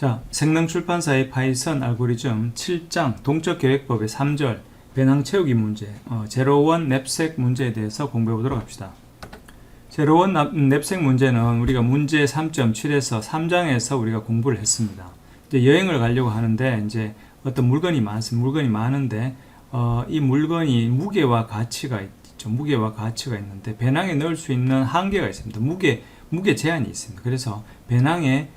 자, 생명출판사의 파이썬 알고리즘 7장 동적계획법의 3절 배낭 채우기 문제, 제로원 냅색 문제에 대해서 공부해 보도록 합시다. 제로원 냅색 문제는 우리가 문제 3.7에서 3장에서 우리가 공부를 했습니다. 이제 여행을 가려고 하는데 이제 어떤 물건이 많은데 이 물건이 무게와 가치가 있죠. 무게와 가치가 있는데 배낭에 넣을 수 있는 한계가 있습니다. 무게 제한이 있습니다. 그래서 배낭에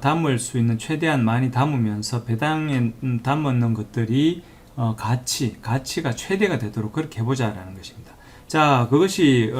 담을 수 있는 최대한 많이 담으면서 배낭에 담는 것들이 가치가 최대가 되도록 그렇게 해보자라는 것입니다. 자, 그것이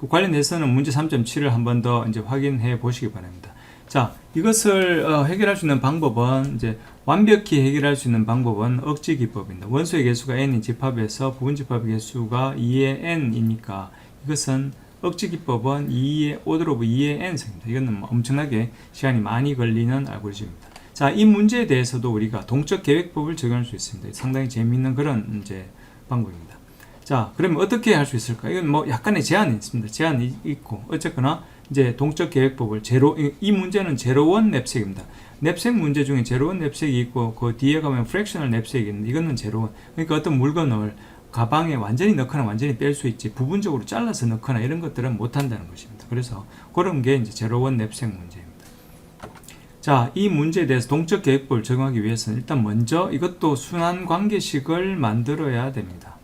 관련해서는 문제 3.7을 한 번 더 이제 확인해 보시기 바랍니다. 자, 이것을 해결할 수 있는 방법은 이제 완벽히 해결할 수 있는 방법은 억지 기법입니다. 원소의 개수가 n인 집합에서 부분 집합의 개수가 2의 n이니까 이것은 억지 기법은 2의 order of 2의 n승입니다. 이거는 엄청나게 시간이 많이 걸리는 알고리즘입니다. 자, 이 문제에 대해서도 우리가 동적 계획법을 적용할 수 있습니다. 상당히 재미있는 그런 이제 방법입니다. 자, 그러면 어떻게 할 수 있을까? 이건 약간의 제한이 있습니다. 제한이 있고 어쨌거나 이제 동적 계획법을 이 문제는 제로원 냅색입니다. 냅색 문제 중에 제로원 냅색이 있고 그 뒤에 가면 프랙셔널 냅색이 있는데 이거는 제로원. 그러니까 어떤 물건을 가방에 완전히 넣거나 완전히 뺄 수 있지 부분적으로 잘라서 넣거나 이런 것들은 못 한다는 것입니다. 그래서 그런 게 이제 제로원 냅색 문제입니다. 자, 이 문제에 대해서 동적 계획법을 적용하기 위해서는 일단 먼저 이것도 순환 관계식을 만들어야 됩니다.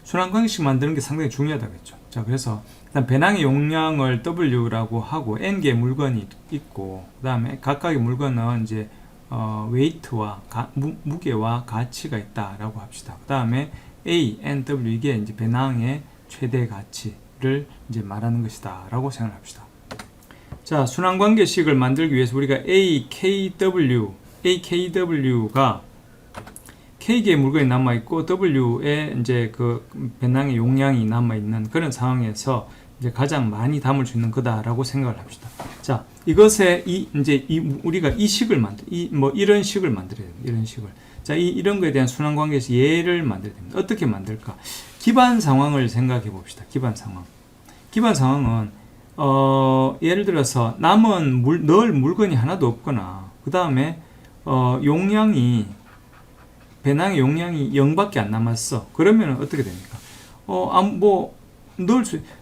순환 관계식 만드는 게 상당히 중요하다겠죠. 자, 그래서 일단 배낭의 용량을 W라고 하고 N개의 물건이 있고 그 다음에 각각의 물건은 이제 웨이트와 무게와 가치가 있다라고 합시다. 그 다음에 A, N, W 이게 이제 배낭의 최대 가치를 이제 말하는 것이다 라고 생각합시다. 자, 순환관계식을 만들기 위해서 우리가 AKW가 K개의 물건이 남아있고 W에 이제 그 배낭의 용량이 남아있는 그런 상황에서 이제 가장 많이 담을 수 있는 거다라고 생각을 합시다. 자, 이것에 우리가 이 식을 이런 식을 만들어야 됩니다. 이런 식을. 자, 이런 거에 대한 순환 관계에서 예를 만들어야 됩니다. 어떻게 만들까? 기반 상황을 생각해 봅시다. 기반 상황. 기반 상황은, 예를 들어서 남은 넣을 물건이 하나도 없거나, 그 다음에, 배낭의 용량이 0밖에 안 남았어. 그러면 어떻게 됩니까?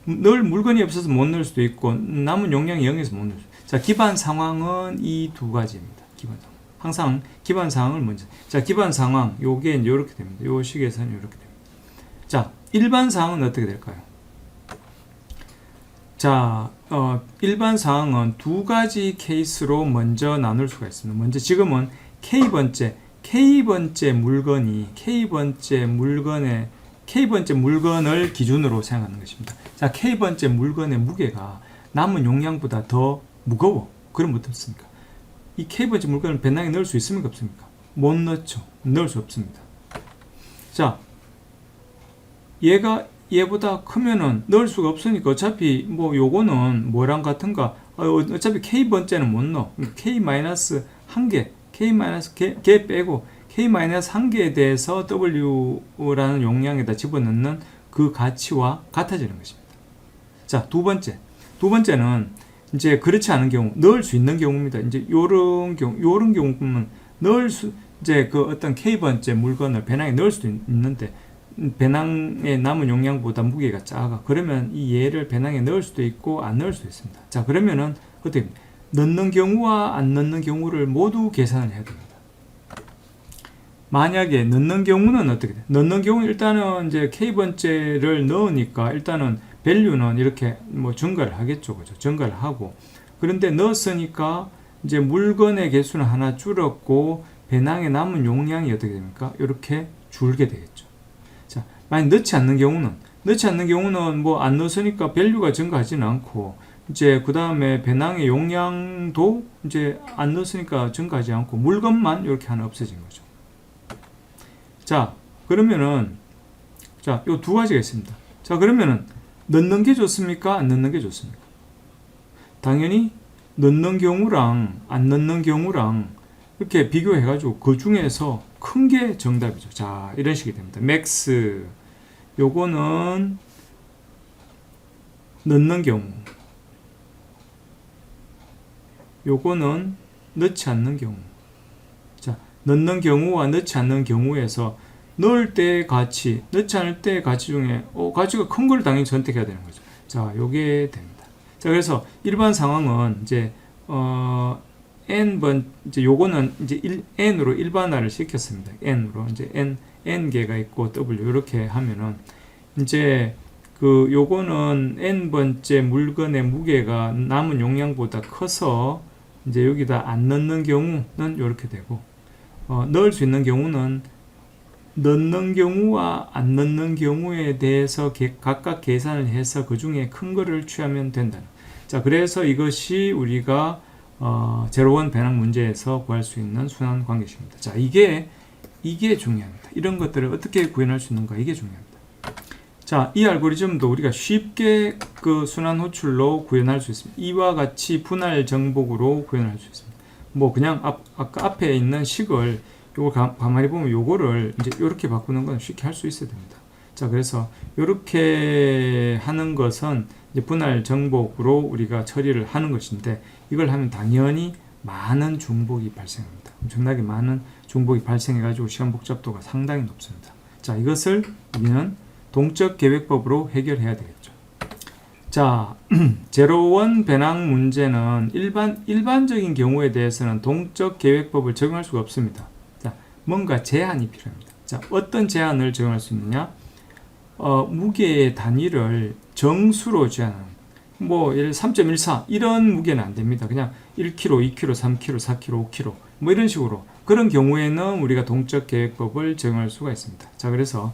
넣을 물건이 없어서 못 넣을 수도 있고, 남은 용량이 0에서 못 넣을 수도 있고. 자, 기반 상황은 이 두 가지입니다. 기반 상황. 항상 기반 상황을 먼저. 자, 기반 상황, 요게 이제 이렇게 됩니다. 요 식에서는 이렇게 됩니다. 자, 일반 상황은 어떻게 될까요? 자, 일반 상황은 두 가지 케이스로 먼저 나눌 수가 있습니다. 먼저 지금은 K번째 물건을 기준으로 생각하는 것입니다. 자, K번째 물건의 무게가 남은 용량보다 더 무거워. 그럼 어떻습니까? 이 K번째 물건을 배낭에 넣을 수 있습니까? 없습니까? 못 넣죠. 넣을 수 없습니다. 자, 얘보다 크면은 넣을 수가 없으니까 어차피 요거는 뭐랑 같은가? 어차피 K번째는 못 넣어. K-1개, K- 빼고 K-1개에 대해서 W라는 용량에다 집어넣는 그 가치와 같아지는 것입니다. 자, 두 번째는 이제 그렇지 않은 경우, 넣을 수 있는 경우입니다. 이제 요런 경우는 이제 그 어떤 K번째 물건을 배낭에 넣을 수도 있는데, 배낭에 남은 용량보다 무게가 작아. 그러면 이 얘를 배낭에 넣을 수도 있고, 안 넣을 수도 있습니다. 자, 그러면은, 어떻게, 넣는 경우와 안 넣는 경우를 모두 계산을 해야 됩니다. 만약에 넣는 경우는 어떻게 돼? 넣는 경우는 일단은 이제 K번째를 넣으니까 일단은 밸류는 이렇게 증가를 하겠죠. 그죠? 증가를 하고. 그런데 넣었으니까 이제 물건의 개수는 하나 줄었고 배낭에 남은 용량이 어떻게 됩니까? 이렇게 줄게 되겠죠. 자, 만약 넣지 않는 경우는 안 넣었으니까 밸류가 증가하지는 않고 이제 그 다음에 배낭의 용량도 이제 안 넣었으니까 증가하지 않고 물건만 이렇게 하나 없어진 거죠. 자, 그러면은 요 두 가지가 있습니다. 자, 그러면은 넣는 게 좋습니까? 안 넣는 게 좋습니까? 당연히 넣는 경우랑 안 넣는 경우랑 이렇게 비교해가지고 그 중에서 큰 게 정답이죠. 자, 이런 식이 됩니다. 맥스, 요거는 넣는 경우, 요거는 넣지 않는 경우. 자, 넣는 경우와 넣지 않는 경우에서 넣을 때 가치, 넣지 않을 때 가치 중에 가치가 큰 걸 당연히 선택해야 되는 거죠. 자, 요게 됩니다. 자, 그래서 일반 상황은 이제 n번 이제 요거는 이제 n으로 일반화를 시켰습니다. n으로 이제 n 개가 있고 w 이렇게 하면은 이제 그 요거는 n번째 물건의 무게가 남은 용량보다 커서 이제 여기다 안 넣는 경우는 이렇게 되고 넣을 수 있는 경우는 넣는 경우와 안 넣는 경우에 대해서 각각 계산을 해서 그 중에 큰 거를 취하면 된다. 자, 그래서 이것이 우리가 제로원 배낭 문제에서 구할 수 있는 순환 관계식입니다. 자, 이게 중요합니다. 이런 것들을 어떻게 구현할 수 있는가, 이게 중요합니다. 자, 이 알고리즘도 우리가 쉽게 그 순환 호출로 구현할 수 있습니다. 이와 같이 분할 정복으로 구현할 수 있습니다. 뭐 그냥 아까 앞에 있는 식을 요거 가만히 보면 요거를 이제 이렇게 바꾸는 건 쉽게 할 수 있어야 됩니다. 자, 그래서 이렇게 하는 것은 이제 분할 정복으로 우리가 처리를 하는 것인데, 이걸 하면 당연히 많은 중복이 발생합니다. 엄청나게 많은 중복이 발생해가지고 시간 복잡도가 상당히 높습니다. 자, 이것을 우리는 동적 계획법으로 해결해야 되겠죠. 자, 제로원 배낭 문제는 일반적인 경우에 대해서는 동적 계획법을 적용할 수가 없습니다. 자, 뭔가 제한이 필요합니다. 자, 어떤 제한을 적용할 수 있느냐? 무게의 단위를 정수로 제한하는, 뭐 예를 3.14 이런 무게는 안 됩니다. 그냥 1kg, 2kg, 3kg, 4kg, 5kg 뭐 이런 식으로, 그런 경우에는 우리가 동적 계획법을 적용할 수가 있습니다. 자, 그래서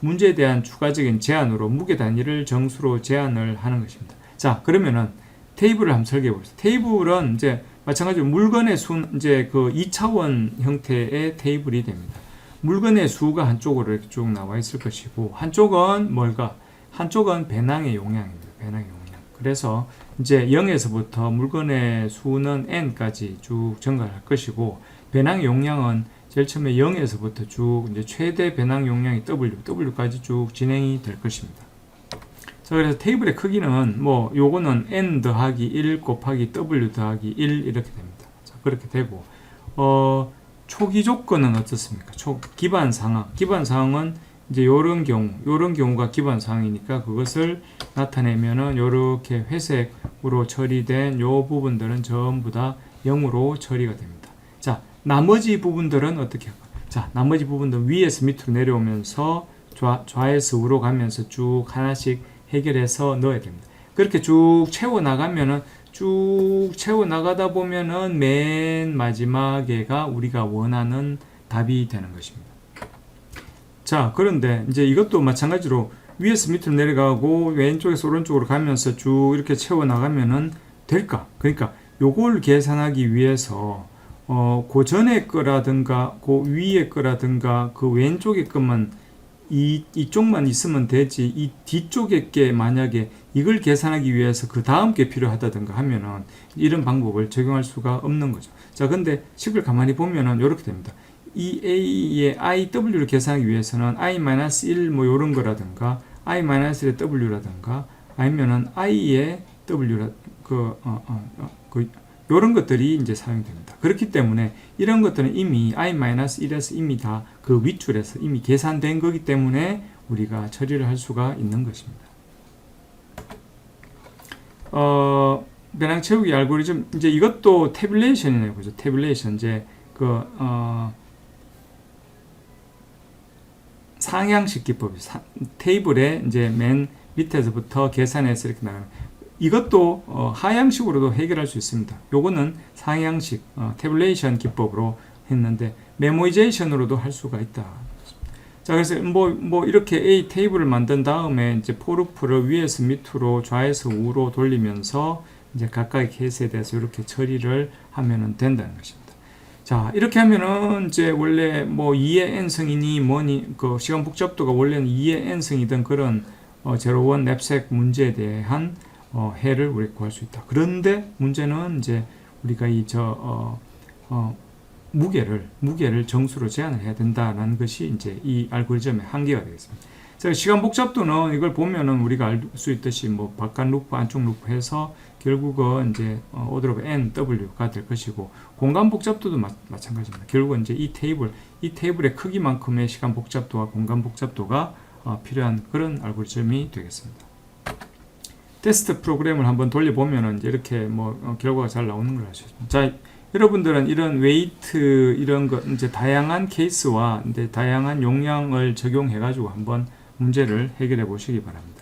문제에 대한 추가적인 제한으로 무게 단위를 정수로 제한을 하는 것입니다. 자, 그러면은 테이블을 한번 설계해 보겠습니다. 테이블은 이제 마찬가지로 물건의 수, 이제 그 2차원 형태의 테이블이 됩니다. 물건의 수가 한쪽으로 이렇게 쭉 나와 있을 것이고, 한쪽은 뭘까? 한쪽은 배낭의 용량입니다. 배낭의 용량. 그래서 이제 0에서부터 물건의 수는 n까지 쭉 증가할 것이고, 배낭의 용량은 제일 처음에 0에서부터 쭉 이제 최대 배낭 용량이 W까지 쭉 진행이 될 것입니다. 자, 그래서 테이블의 크기는 뭐 요거는 n 더하기 1 곱하기 W 더하기 1 이렇게 됩니다. 자, 그렇게 되고 초기 조건은 어떻습니까? 기반 상황은 이제 요런 경우가 기반 상황이니까 그것을 나타내면은 요렇게 회색으로 처리된 요 부분들은 전부 다 0으로 처리가 됩니다. 자, 나머지 부분들은 어떻게 할까? 자, 나머지 부분들 위에서 밑으로 내려오면서 좌에서 우로 가면서 쭉 하나씩 해결해서 넣어야 됩니다. 그렇게 쭉 채워 나가면은 쭉 채워 나가다 보면은 맨 마지막에가 우리가 원하는 답이 되는 것입니다. 자, 그런데 이제 이것도 마찬가지로 위에서 밑으로 내려가고 왼쪽에서 오른쪽으로 가면서 쭉 이렇게 채워 나가면은 될까? 그러니까 요걸 계산하기 위해서 그 전에 거라든가 그 위에 거라든가 그 왼쪽에 것만 이쪽만 있으면 되지, 이 뒤쪽에 게 만약에 이걸 계산하기 위해서 그 다음 게 필요하다든가 하면은 이런 방법을 적용할 수가 없는 거죠. 자, 근데 식을 가만히 보면은 이렇게 됩니다. 이 A의 IW를 계산하기 위해서는 I-1 뭐 요런 거라든가 I-1의 W라든가 아니면은 I의 W라 요런 것들이 이제 사용됩니다. 그렇기 때문에 이런 것들은 이미 I-1에서 이미 다 그 윗줄에서 이미 계산된 거기 때문에 우리가 처리를 할 수가 있는 것입니다. 배낭 채우기 알고리즘, 이제 이것도 태블레이션이네요. 그죠? 태블레이션. 이제 상향식 기법, 테이블에 이제 맨 밑에서부터 계산해서 이렇게 나가는, 이것도 하향식으로도 해결할 수 있습니다. 요거는 상향식 태블레이션 기법으로 했는데 메모이제이션으로도 할 수가 있다. 자, 그래서 뭐 이렇게 A 테이블을 만든 다음에 이제 포르프를 위에서 밑으로 좌에서 우로 돌리면서 이제 각각의 케이스에 대해서 이렇게 처리를 하면은 된다는 것입니다. 자, 이렇게 하면은 이제 원래 뭐 2의 n승이니 뭐니 그 시간 복잡도가 원래는 2의 n승이던 그런 제로원 냅색 문제에 대한 해를 우리 구할 수 있다. 그런데 문제는 이제 우리가 무게를 정수로 제한을 해야 된다는 것이 이제 이 알고리즘의 한계가 되겠습니다. 자, 시간 복잡도는 이걸 보면은 우리가 알 수 있듯이 뭐 바깥 루프, 안쪽 루프 해서 결국은 이제 order of n, w가 될 것이고, 공간 복잡도도 마찬가지입니다. 결국은 이제 이 테이블의 크기만큼의 시간 복잡도와 공간 복잡도가 필요한 그런 알고리즘이 되겠습니다. 테스트 프로그램을 한번 돌려보면은 이제 이렇게 뭐 결과가 잘 나오는 걸 알 수 있습니다. 자, 여러분들은 이런 웨이트 이런 거 이제 다양한 케이스와 이제 다양한 용량을 적용해 가지고 한번 문제를 해결해 보시기 바랍니다.